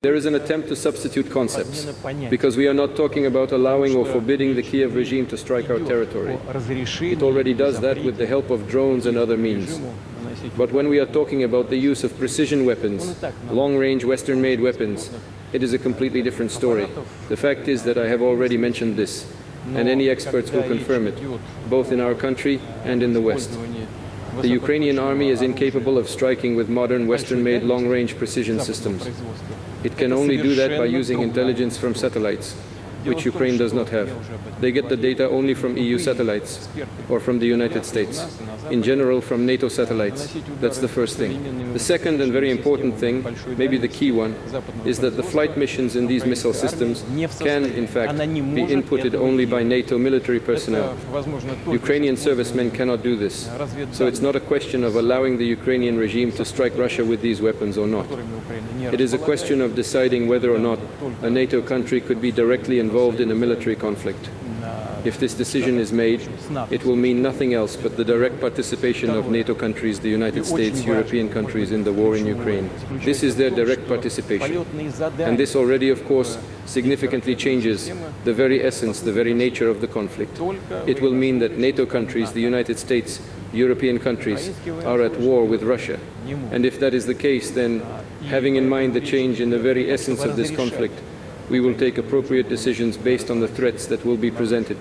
There is an attempt to substitute concepts, because we are not talking about allowing or forbidding the Kiev regime to strike our territory. It already does that with the help of drones and other means. But when we are talking about the use of precision weapons, long-range Western-made weapons, it is a completely different story. The fact is that I have already mentioned this, and any experts will confirm it, both in our country and in the West. The Ukrainian army is incapable of striking with modern Western-made long-range precision systems. It can only do that by using intelligence from satellites, which Ukraine does not have. They get the data only from EU satellites or from the United States. In general, from NATO satellites. That's the first thing. The second and very important thing, maybe the key one, is that the flight missions in these missile systems can, in fact, be inputted only by NATO military personnel. Ukrainian servicemen cannot do this. So it's not a question of allowing the Ukrainian regime to strike Russia with these weapons or not. It is a question of deciding whether or not a NATO country could be directly involved in a military conflict. If this decision is made, it will mean nothing else but the direct participation of NATO countries, the United States, European countries in the war in Ukraine. This is their direct participation. And this already, of course, significantly changes the very essence, the very nature of the conflict. It will mean that NATO countries, the United States, European countries, are at war with Russia. And if that is the case, then, having in mind the change in the very essence of this conflict, we will take appropriate decisions based on the threats that will be presented.